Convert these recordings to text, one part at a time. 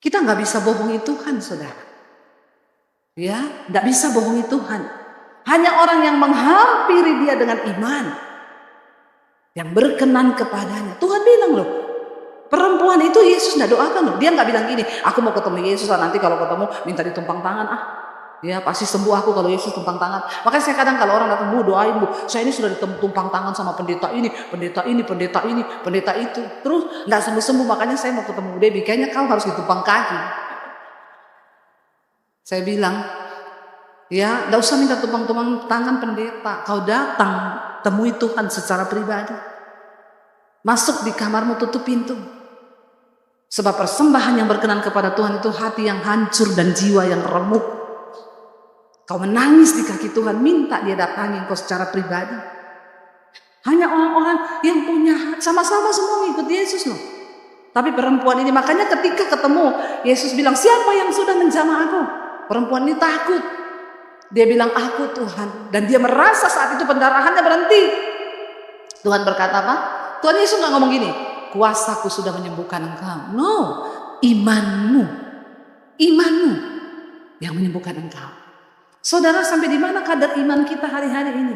Kita nggak bisa bohongi Tuhan, saudara. Ya, nggak bisa bohongi Tuhan. Hanya orang yang menghampiri Dia dengan iman, yang berkenan kepadanya. Tuhan bilang loh, perempuan itu Yesus nggak doakan loh. Dia nggak bilang gini, aku mau ketemu Yesus lah, nanti kalau ketemu minta ditumpang tangan. Ya pasti sembuh aku kalau Yesus tumpang tangan. Makanya saya kadang kalau orang datang, Bu doain Bu, saya ini sudah ditumpang tangan sama pendeta ini, pendeta ini, pendeta ini, pendeta itu, terus nggak sembuh-sembuh. Makanya saya mau ketemu Debbie, kayaknya kau harus ditumpang kaki. Saya bilang, ya nggak usah minta tumpang-tumpang tangan pendeta, kau datang temui Tuhan secara pribadi. Masuk di kamarmu, tutup pintu. Sebab persembahan yang berkenan kepada Tuhan itu hati yang hancur dan jiwa yang remuk. Kau menangis di kaki Tuhan, minta Dia datangi kau secara pribadi. Hanya orang-orang yang punya sama-sama semua ikut Yesus loh. Tapi perempuan ini, makanya ketika ketemu Yesus bilang, siapa yang sudah menjamah aku? Perempuan ini takut. Dia bilang, aku Tuhan. Dan dia merasa saat itu pendarahannya berhenti. Tuhan berkata apa? Tuhan Yesus gak ngomong gini, kuasaku sudah menyembuhkan engkau. No, imanmu yang menyembuhkan engkau. Saudara, sampai di mana kadar iman kita hari-hari ini?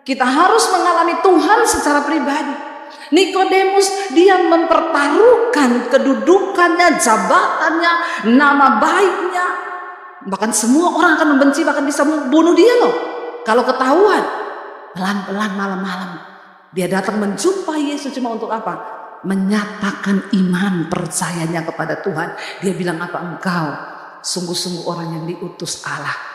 Kita harus mengalami Tuhan secara pribadi. Nikodemus, dia mempertaruhkan kedudukannya, jabatannya, nama baiknya. Bahkan semua orang akan membenci, bahkan bisa membunuh dia loh. Kalau ketahuan, pelan-pelan malam-malam dia datang menjumpai Yesus cuma untuk apa? Menyatakan iman percayanya kepada Tuhan. Dia bilang apa? Engkau sungguh-sungguh orang yang diutus Allah.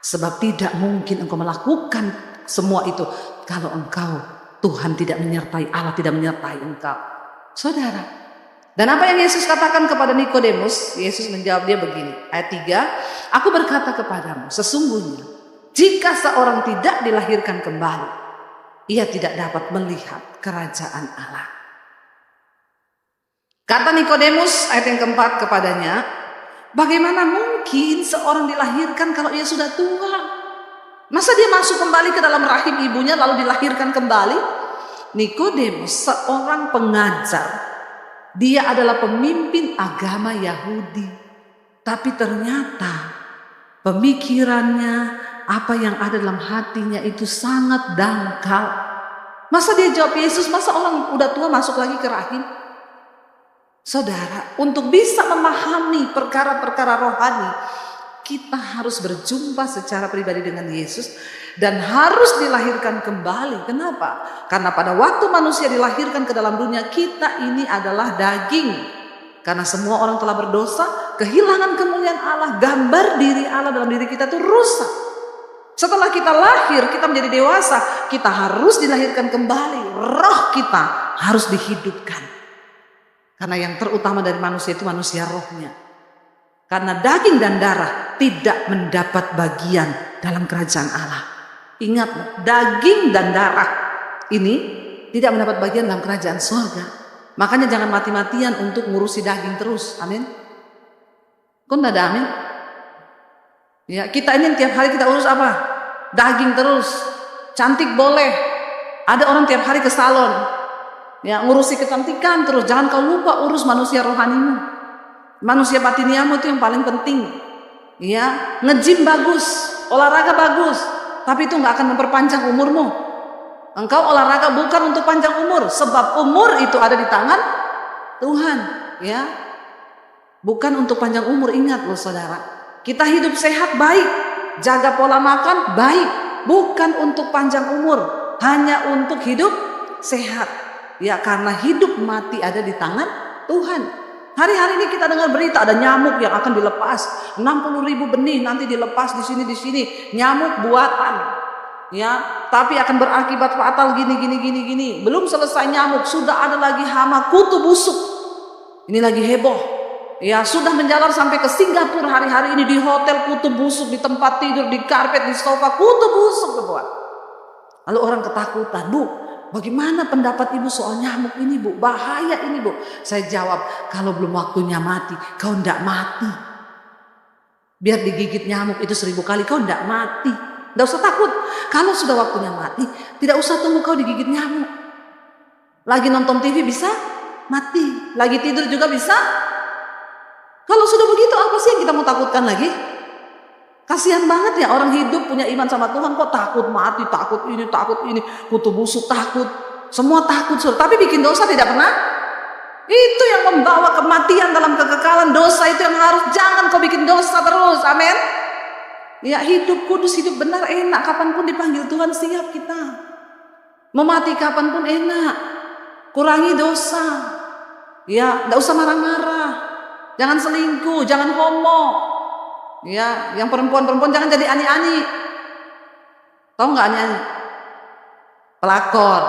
Sebab tidak mungkin engkau melakukan semua itu kalau engkau, Tuhan tidak menyertai, Allah tidak menyertai engkau. Saudara, dan apa yang Yesus katakan kepada Nikodemus? Yesus menjawab dia begini, ayat 3, aku berkata kepadamu, sesungguhnya jika seorang tidak dilahirkan kembali, ia tidak dapat melihat kerajaan Allah. Kata Nikodemus, ayat yang keempat kepadanya, bagaimana mungkin seorang dilahirkan kalau ia sudah tua? Masa dia masuk kembali ke dalam rahim ibunya lalu dilahirkan kembali? Nikodemus seorang pengajar. Dia adalah pemimpin agama Yahudi. Tapi ternyata pemikirannya, apa yang ada dalam hatinya itu sangat dangkal. Masa dia jawab Yesus, masa orang udah tua masuk lagi ke rahim? Saudara, untuk bisa memahami perkara-perkara rohani, kita harus berjumpa secara pribadi dengan Yesus dan harus dilahirkan kembali. Kenapa? Karena pada waktu manusia dilahirkan ke dalam dunia, kita ini adalah daging. Karena semua orang telah berdosa, kehilangan kemuliaan Allah, gambar diri Allah dalam diri kita itu rusak. Setelah kita lahir, kita menjadi dewasa, kita harus dilahirkan kembali. Roh kita harus dihidupkan. Karena yang terutama dari manusia itu manusia rohnya. Karena daging dan darah tidak mendapat bagian dalam kerajaan Allah. Ingat, daging dan darah ini tidak mendapat bagian dalam kerajaan surga. Makanya jangan mati-matian untuk ngurusi daging terus. Amin. Kok enggak ada amin? Ya, kita ini tiap hari kita urus apa? Daging terus. Cantik boleh. Ada orang tiap hari ke salon. Ya, ngurusi kecantikan terus. Jangan kau lupa urus manusia rohanimu. Manusia batiniamu itu yang paling penting. Ya, nge-gym bagus, olahraga bagus, tapi itu nggak akan memperpanjang umurmu. Engkau olahraga bukan untuk panjang umur, sebab umur itu ada di tangan Tuhan. Ya, bukan untuk panjang umur. Ingat loh saudara, kita hidup sehat baik, jaga pola makan baik, bukan untuk panjang umur, hanya untuk hidup sehat. Ya, karena hidup mati ada di tangan Tuhan. Hari-hari ini kita dengar berita ada nyamuk yang akan dilepas, 60.000 benih nanti dilepas di sini. Nyamuk buatan. Ya, tapi akan berakibat fatal gini. Belum selesai nyamuk, sudah ada lagi hama kutu busuk. Ini lagi heboh. Ya, sudah menjalar sampai ke Singapura hari-hari ini, di hotel kutu busuk, di tempat tidur, di karpet, di sofa kutu busuk kebuat. Lalu orang ketakutan, Bu, bagaimana pendapat ibu soal nyamuk ini, Bu? Bahaya ini, Bu. Saya jawab, kalau belum waktunya mati, kau ndak mati. Biar digigit nyamuk itu 1000 kali, kau ndak mati. Ndak usah takut. Kalau sudah waktunya mati, tidak usah tunggu kau digigit nyamuk. Lagi nonton TV bisa mati, lagi tidur juga bisa. Kalau sudah begitu, apa sih yang kita mau takutkan lagi? Kasihan banget ya orang hidup punya iman sama Tuhan kok takut mati, takut ini, kutu busuk takut, semua takut. Tapi bikin dosa tidak pernah. Itu yang membawa kematian dalam kekekalan. Dosa itu yang harus, jangan kau bikin dosa terus. Amin. Ya, hidup kudus, hidup benar enak. Kapanpun dipanggil Tuhan siap kita. Mau mati kapanpun enak. Kurangi dosa. Ya, enggak usah marah-marah. Jangan selingkuh, jangan homo. Ya, yang perempuan-perempuan jangan jadi ani-ani. Tahu nggak ani-ani? Pelakor.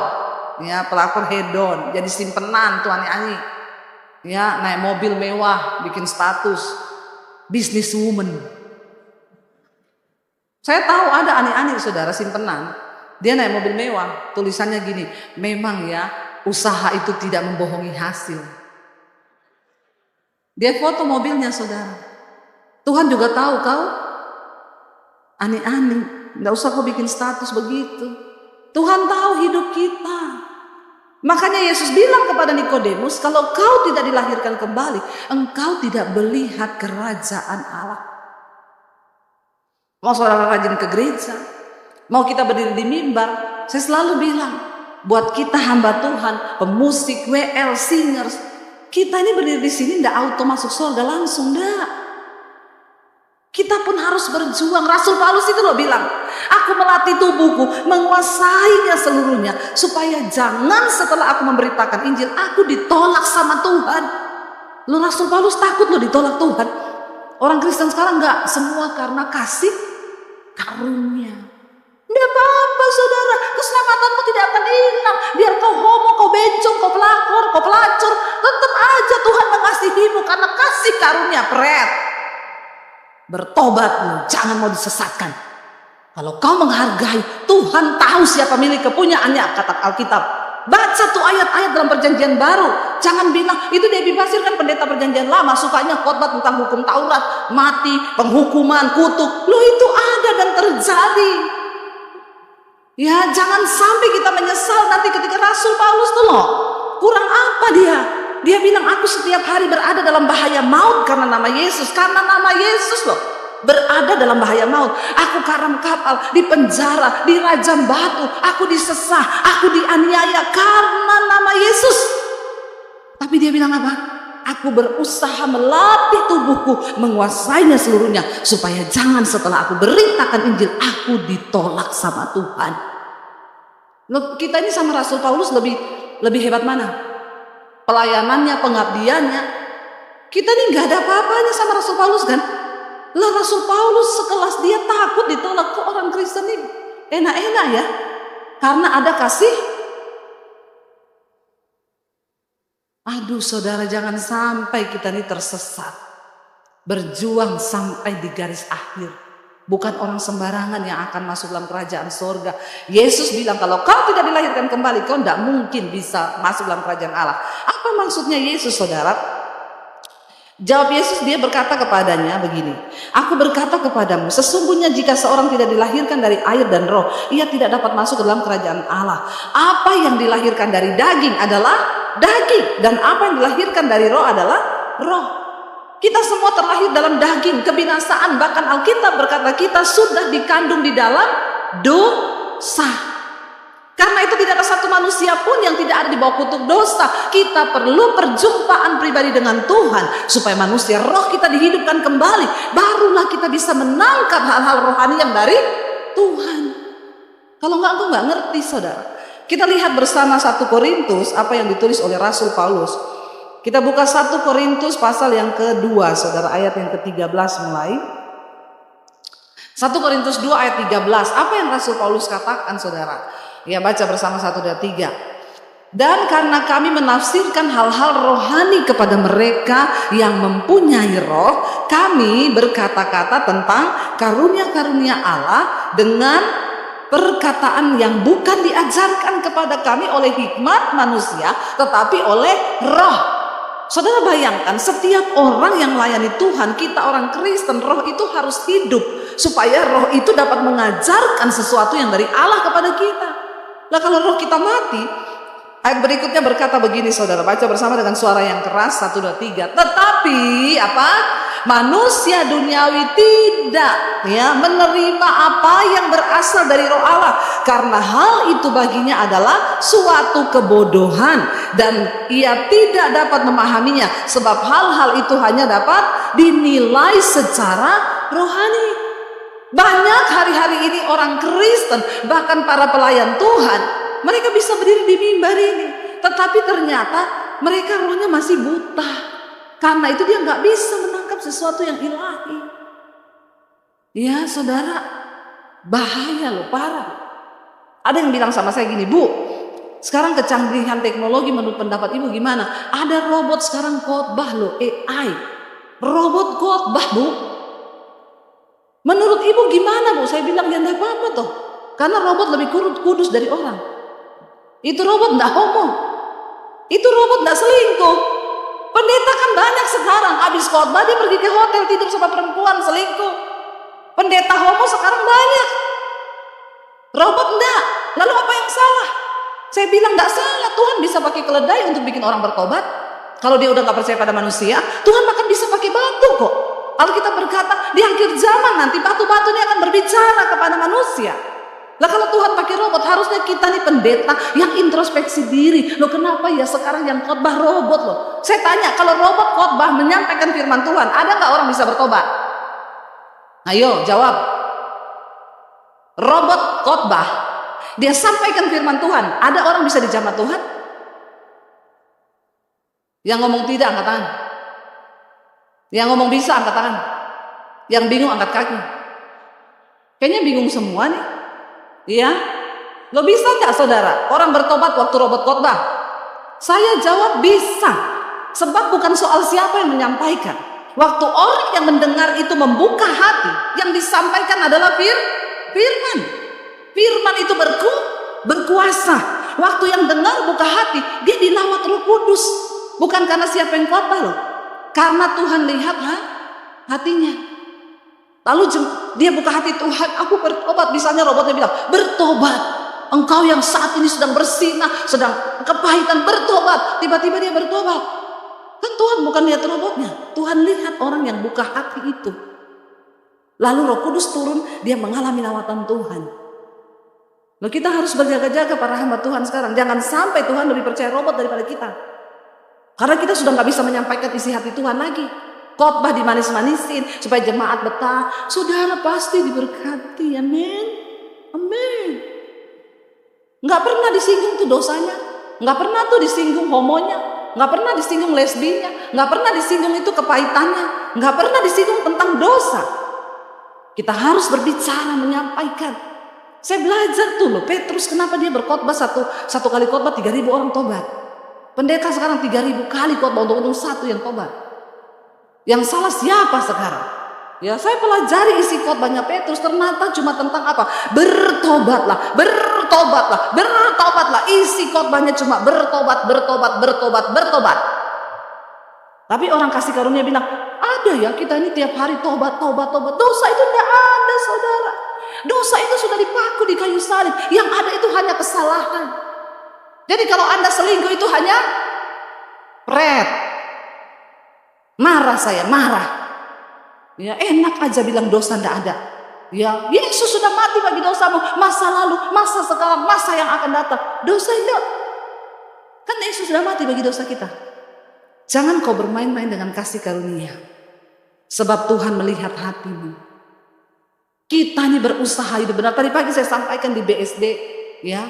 Ya, pelakor hedon, jadi simpenan tuh ani-ani. Ya, naik mobil mewah, bikin status businesswoman. Saya tahu ada ani-ani saudara simpenan. Dia naik mobil mewah, tulisannya gini, memang ya usaha itu tidak membohongi hasil. Dia foto mobilnya saudara. Tuhan juga tahu kau ani-ani, nggak usah kau bikin status begitu. Tuhan tahu hidup kita. Makanya Yesus bilang kepada Nikodemus, kalau kau tidak dilahirkan kembali, engkau tidak melihat kerajaan Allah. Mau saudara rajin ke gereja, mau kita berdiri di mimbar, saya selalu bilang, buat kita hamba Tuhan, pemusik, WL, singers, kita ini berdiri di sini ndak auto masuk surga langsung, ndak. Kita pun harus berjuang. Rasul Paulus itu loh bilang, aku melatih tubuhku, menguasainya seluruhnya, supaya jangan setelah aku memberitakan Injil, aku ditolak sama Tuhan. Lo Rasul Paulus takut lo ditolak Tuhan. Orang Kristen sekarang enggak, semua karena kasih karunia. Enggak apa-apa saudara, keselamatanmu tidak akan hilang. Biar kau homo, kau bencong, kau pelakor, kau pelacur, tetap aja Tuhan mengasihimu karena kasih karunia. Pret. Bertobatlah, jangan mau disesatkan. Kalau kau menghargai, Tuhan tahu siapa milik kepunyaannya, kata Alkitab. Baca tuh ayat-ayat dalam perjanjian baru. Jangan bilang, itu Debbie Basir kan pendeta perjanjian lama, sukanya khotbah tentang hukum Taurat, mati, penghukuman, kutuk. Loh itu ada dan terjadi. Ya jangan sampai kita menyesal nanti ketika Rasul Paulus tuh loh. Kurang apa dia? Dia bilang aku setiap hari berada dalam bahaya maut karena nama Yesus. Karena nama Yesus loh. Berada dalam bahaya maut. Aku karam kapal, di penjara, dirajam batu. Aku disesah, aku dianiaya karena nama Yesus. Tapi dia bilang apa? Aku berusaha melatih tubuhku, menguasainya seluruhnya. Supaya jangan setelah aku beritakan Injil, aku ditolak sama Tuhan. Loh, kita ini sama Rasul Paulus lebih hebat mana? Pelayanannya, pengabdiannya. Kita ini gak ada apa-apanya sama Rasul Paulus kan? Lah Rasul Paulus sekelas dia takut ditolak. Kok orang Kristen ini enak-enak ya? Karena ada kasih. Aduh saudara, jangan sampai kita ini tersesat. Berjuang sampai di garis akhir. Bukan orang sembarangan yang akan masuk dalam kerajaan sorga. Yesus bilang kalau kau tidak dilahirkan kembali, kau tidak mungkin bisa masuk dalam kerajaan Allah. Apa maksudnya Yesus saudara? Jawab Yesus, dia berkata kepadanya begini, aku berkata kepadamu, sesungguhnya jika seorang tidak dilahirkan dari air dan roh, ia tidak dapat masuk ke dalam kerajaan Allah. Apa yang dilahirkan dari daging adalah daging, dan apa yang dilahirkan dari roh adalah roh. Kita semua terlahir dalam daging, kebinasaan. Bahkan Alkitab berkata kita sudah dikandung di dalam dosa. Karena itu tidak ada satu manusia pun yang tidak ada di bawah kutuk dosa. Kita perlu perjumpaan pribadi dengan Tuhan. Supaya manusia roh kita dihidupkan kembali. Barulah kita bisa menangkap hal-hal rohani yang dari Tuhan. Kalau enggak, aku enggak ngerti saudara. Kita lihat bersama 1 Korintus apa yang ditulis oleh Rasul Paulus. Kita buka 1 Korintus pasal yang kedua, saudara, ayat yang ke-13 mulai. 1 Korintus 2 ayat 13. Apa yang Rasul Paulus katakan, saudara? Ya, baca bersama 1, 2, 3. Dan karena kami menafsirkan hal-hal rohani kepada mereka yang mempunyai roh, kami berkata-kata tentang karunia-karunia Allah dengan perkataan yang bukan diajarkan kepada kami oleh hikmat manusia, tetapi oleh roh. Saudara bayangkan, setiap orang yang melayani Tuhan, kita orang Kristen, roh itu harus hidup supaya roh itu dapat mengajarkan sesuatu yang dari Allah kepada kita. Nah kalau roh kita mati, Ayat berikutnya berkata begini, saudara, baca bersama dengan suara yang keras, 1, 2, 3. Tetapi apa? Manusia duniawi tidak menerima apa yang berasal dari Roh Allah, karena hal itu baginya adalah suatu kebodohan dan ia tidak dapat memahaminya, sebab hal-hal itu hanya dapat dinilai secara rohani. Banyak hari-hari ini orang Kristen, bahkan para pelayan Tuhan, mereka bisa berdiri di mimbar ini, tetapi ternyata mereka rohnya masih buta. Karena itu dia nggak bisa menangkap sesuatu yang ilahi. Ya saudara, bahaya loh, parah. Ada yang bilang sama saya gini, Bu, sekarang kecanggihan teknologi menurut pendapat Ibu gimana? Ada robot sekarang khotbah loh, AI. Robot khotbah, Bu. Menurut Ibu gimana, Bu? Saya bilang ya enggak apa-apa toh. Karena robot lebih kudus dari orang. Itu robot enggak homo. Itu robot enggak selingkuh. Pendeta kan banyak sekarang, habis khotbah dia pergi ke hotel tidur sama perempuan selingkuh. Pendeta homo sekarang banyak. Robot enggak. Lalu apa yang salah? Saya bilang enggak salah. Tuhan bisa pakai keledai untuk bikin orang bertobat. Kalau dia udah enggak percaya pada manusia, Tuhan bahkan bisa pakai batu kok. Kalau kita berkata di akhir zaman nanti batu-batu ini akan berbicara kepada manusia. Lah kalau Tuhan pakai robot, harusnya kita nih pendeta yang introspeksi diri. Loh kenapa ya sekarang yang khotbah robot loh? Saya tanya, kalau robot khotbah menyampaikan firman Tuhan, ada nggak orang bisa bertobat? Ayo jawab. Robot khotbah, dia sampaikan firman Tuhan, ada orang bisa dijamah Tuhan? Yang ngomong tidak angkat tangan. Yang ngomong bisa angkat tangan. Yang bingung angkat kaki. Kayaknya bingung semua nih. Iya, lo bisa nggak saudara orang bertobat waktu robot khotbah? Saya jawab bisa, sebab bukan soal siapa yang menyampaikan. Waktu orang yang mendengar itu membuka hati, yang disampaikan adalah firman. Firman itu berkuasa. Waktu yang dengar buka hati, dia dilawat Roh Kudus. Bukan karena siapa yang khotbah loh, karena Tuhan lihat hatinya. Lalu dia buka hati, Tuhan aku bertobat. Misalnya robotnya bilang, bertobat. Engkau yang saat ini sedang bersinah, sedang kepahitan, bertobat. Tiba-tiba dia bertobat. Kan Tuhan bukan lihat robotnya, Tuhan lihat orang yang buka hati itu. Lalu Roh Kudus turun, dia mengalami lawatan Tuhan. Lalu kita harus berjaga-jaga para hamba Tuhan sekarang. Jangan sampai Tuhan lebih percaya robot daripada kita. Karena kita sudah gak bisa menyampaikan isi hati Tuhan lagi. Khotbah dimanis-manisin supaya jemaat betah. Saudara pasti diberkati, amin, amin. Nggak pernah disinggung tuh dosanya, nggak pernah tuh disinggung homonya, nggak pernah disinggung lesbinya, nggak pernah disinggung itu kepahitannya, nggak pernah disinggung tentang dosa. Kita harus berbicara, menyampaikan. Saya belajar tuh loh, Petrus kenapa dia berkhotbah satu kali khotbah 3.000 orang tobat. Pendeta sekarang 3.000 kali khotbah untuk satu yang tobat. Yang salah siapa sekarang? Ya, saya pelajari isi khotbahnya Petrus, ternyata cuma tentang apa? Bertobatlah, bertobatlah, bertobatlah. Isi khotbahnya cuma bertobat, bertobat, bertobat, bertobat. Tapi orang kasih karunia bilang, ada ya kita ini tiap hari tobat, tobat, tobat. Dosa itu tidak ada, saudara. Dosa itu sudah dipaku di kayu salib. Yang ada itu hanya kesalahan. Jadi kalau Anda selingkuh itu hanya marah, saya marah. Ya enak aja bilang dosa tidak ada. Ya Yesus sudah mati bagi dosamu, masa lalu, masa sekarang, masa yang akan datang. Dosa itu kan Yesus sudah mati bagi dosa kita. Jangan kau bermain-main dengan kasih karunia, sebab Tuhan melihat hatimu. Kita ini berusaha hidup benar. Tadi pagi saya sampaikan di BSD, ya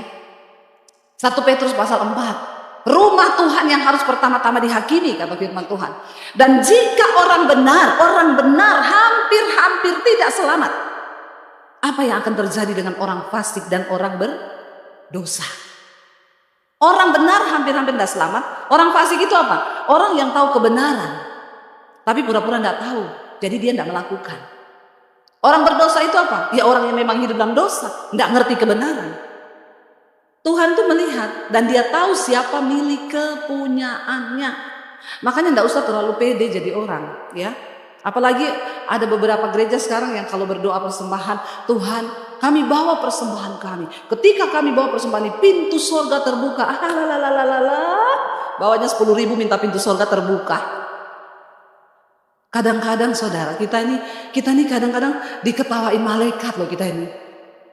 1 Petrus pasal 4. Rumah Tuhan yang harus pertama-tama dihakimi, kata firman Tuhan. Dan jika orang benar hampir tidak selamat, apa yang akan terjadi dengan orang fasik dan orang berdosa? Orang benar hampir tidak selamat. Orang fasik itu apa? Orang yang tahu kebenaran, tapi pura-pura tidak tahu, jadi dia tidak melakukan. Orang berdosa itu apa? Ya orang yang memang hidup dalam dosa, tidak ngerti kebenaran. Tuhan tuh melihat dan dia tahu siapa milik kepunyaannya. Makanya enggak usah terlalu pede jadi orang, ya. Apalagi ada beberapa gereja sekarang yang kalau berdoa persembahan, Tuhan kami bawa persembahan kami. Ketika kami bawa persembahan ini, pintu surga terbuka. Bawanya 10.000 minta pintu surga terbuka. Kadang-kadang saudara, kita ini kadang-kadang diketawain malaikat loh kita ini.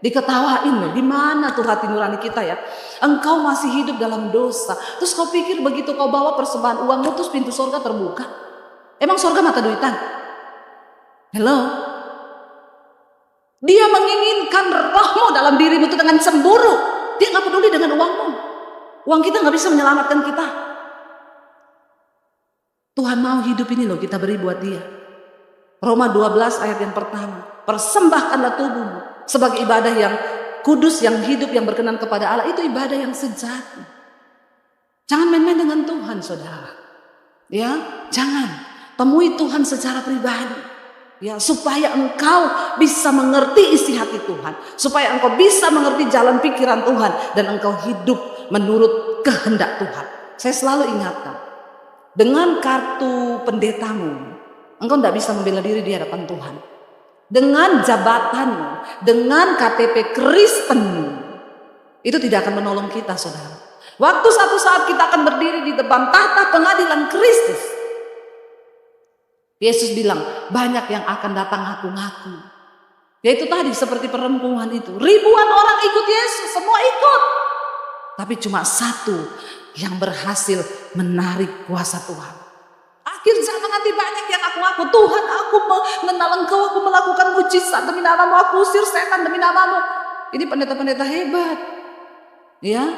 Diketawain loh, di mana tuh hati nurani kita ya? Engkau masih hidup dalam dosa. Terus kau pikir begitu kau bawa persembahan uangmu terus pintu surga terbuka? Emang surga mata duitan? Hello? Dia menginginkan rohmu dalam dirimu itu dengan cemburu. Dia gak peduli dengan uangmu. Uang kita gak bisa menyelamatkan kita. Tuhan mau hidup ini loh kita beri buat dia. Roma 12 ayat yang pertama. Persembahkanlah tubuhmu sebagai ibadah yang kudus, yang hidup, yang berkenan kepada Allah. Itu ibadah yang sejati. Jangan main-main dengan Tuhan saudara. Ya, jangan. Temui Tuhan secara pribadi. Ya, supaya engkau bisa mengerti isi hati Tuhan, supaya engkau bisa mengerti jalan pikiran Tuhan, dan engkau hidup menurut kehendak Tuhan. Saya selalu ingatkan, dengan kartu pendetamu, engkau tidak bisa membela diri di hadapan Tuhan. Dengan jabatanmu, dengan KTP Kristenmu, itu tidak akan menolong kita, saudara. Waktu satu saat kita akan berdiri di depan tahta pengadilan Kristus, Yesus bilang, banyak yang akan datang ngaku-ngaku. Yaitu tadi seperti perempuan itu. Ribuan orang ikut Yesus, semua ikut. Tapi cuma satu yang berhasil menarik kuasa Tuhan. Akhir zaman nanti banyak yang ngaku-ngaku, Tuhan aku mengenal Engkau, aku melakukan mujizat demi namamu, aku usir setan demi namamu. Ini pendeta-pendeta hebat. Ya,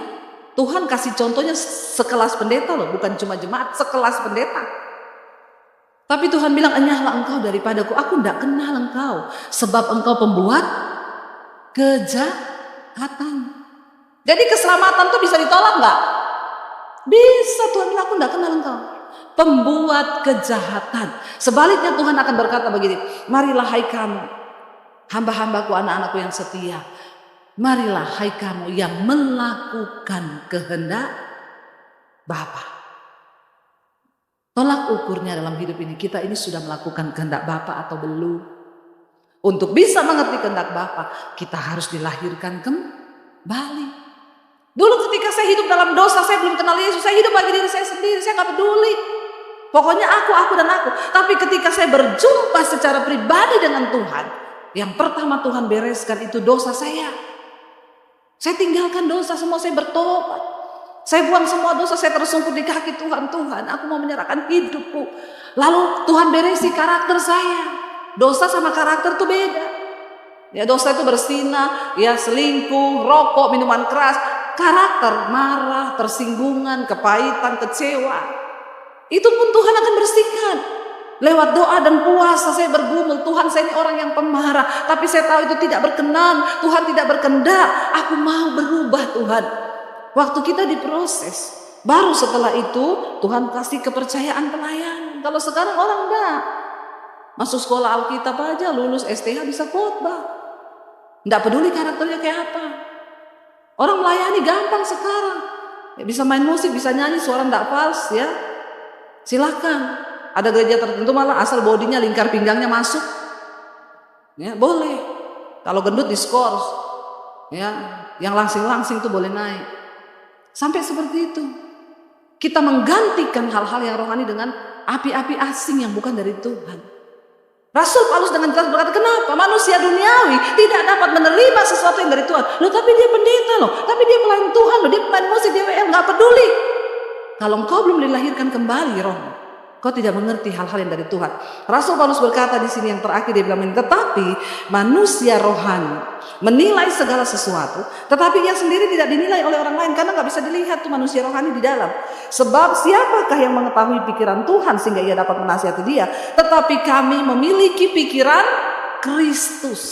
Tuhan kasih contohnya sekelas pendeta loh, bukan cuma jemaat, sekelas pendeta. Tapi Tuhan bilang, enyahlah engkau daripadaku, aku tidak kenal engkau, sebab engkau pembuat kejahatan. Jadi keselamatan tuh bisa ditolak nggak? Bisa. Tuhan bilang, aku tidak kenal engkau, pembuat kejahatan. Sebaliknya Tuhan akan berkata begini, marilah hai kamu, hamba-hambaku, anak-anakku yang setia, marilah hai kamu yang melakukan kehendak Bapa. Tolak ukurnya dalam hidup ini, kita ini sudah melakukan kehendak Bapa atau belum? Untuk bisa mengerti kehendak Bapa, kita harus dilahirkan kembali. Dulu ketika saya hidup dalam dosa, saya belum kenal Yesus, saya hidup bagi diri saya sendiri, saya gak peduli. Pokoknya aku dan aku. Tapi ketika saya berjumpa secara pribadi dengan Tuhan, yang pertama Tuhan bereskan itu dosa saya. Saya tinggalkan dosa semua, saya bertobat. Saya buang semua dosa, saya tersungkur di kaki Tuhan. Tuhan, aku mau menyerahkan hidupku. Lalu Tuhan beresi karakter saya. Dosa sama karakter itu beda. Ya, dosa itu bersinah, ya selingkuh, rokok, minuman keras. Karakter marah, tersinggungan, kepahitan, kecewa. Itu pun Tuhan akan bersihkan. Lewat doa dan puasa saya bergumul, Tuhan saya ini orang yang pemarah, tapi saya tahu itu tidak berkenan. Tuhan tidak berkehendak. Aku mau berubah Tuhan. Waktu kita diproses, baru setelah itu Tuhan kasih kepercayaan pelayanan. Kalau sekarang orang enggak, masuk sekolah Alkitab aja, lulus STH bisa khotbah, enggak peduli karakternya kayak apa. Orang melayani gampang sekarang, ya, bisa main musik, bisa nyanyi, suara enggak fals, ya silakan. Ada gereja tertentu malah asal bodinya lingkar pinggangnya masuk, ya boleh. Kalau gendut diskors, ya yang langsing-langsing tuh boleh naik. Sampai seperti itu. Kita menggantikan hal-hal yang rohani dengan api-api asing yang bukan dari Tuhan. Rasul Paulus dengan jelas berkata, kenapa manusia duniawi tidak dapat menerima sesuatu yang dari Tuhan? Loh, tapi dia pendeta loh, tapi dia pelayan Tuhan loh, dia pemain musik, dia WM, gak peduli. Kalau engkau belum dilahirkan kembali roh, kau tidak mengerti hal-hal yang dari Tuhan. Rasul Paulus berkata di sini yang terakhir, dia bilang, tetapi manusia rohani menilai segala sesuatu, tetapi ia sendiri tidak dinilai oleh orang lain karena nggak bisa dilihat tuh manusia rohani di dalam. Sebab siapakah yang mengetahui pikiran Tuhan sehingga ia dapat menasihati dia? Tetapi kami memiliki pikiran Kristus.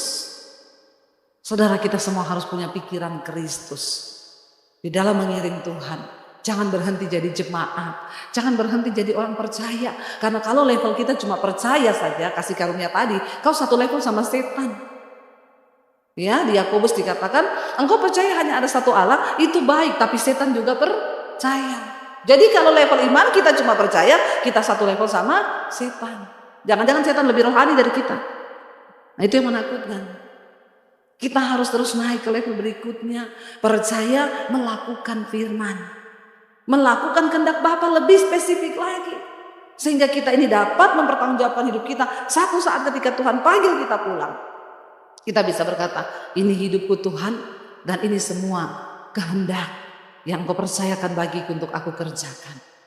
Saudara, kita semua harus punya pikiran Kristus di dalam mengiring Tuhan. Jangan berhenti jadi jemaat, jangan berhenti jadi orang percaya. Karena kalau level kita cuma percaya saja, kasih karunia tadi, kau satu level sama setan. Ya, di Yakobus dikatakan, engkau percaya hanya ada satu Allah, itu baik, tapi setan juga percaya. Jadi kalau level iman kita cuma percaya, kita satu level sama setan. Jangan-jangan setan lebih rohani dari kita. Nah, itu yang menakutkan. Kita harus terus naik ke level berikutnya. Percaya melakukan firman. Melakukan kehendak Bapa lebih spesifik lagi. Sehingga kita ini dapat mempertanggungjawabkan hidup kita. Satu saat ketika Tuhan panggil kita pulang, kita bisa berkata, ini hidupku Tuhan, dan ini semua kehendak yang Kau percayakan bagiku untuk aku kerjakan.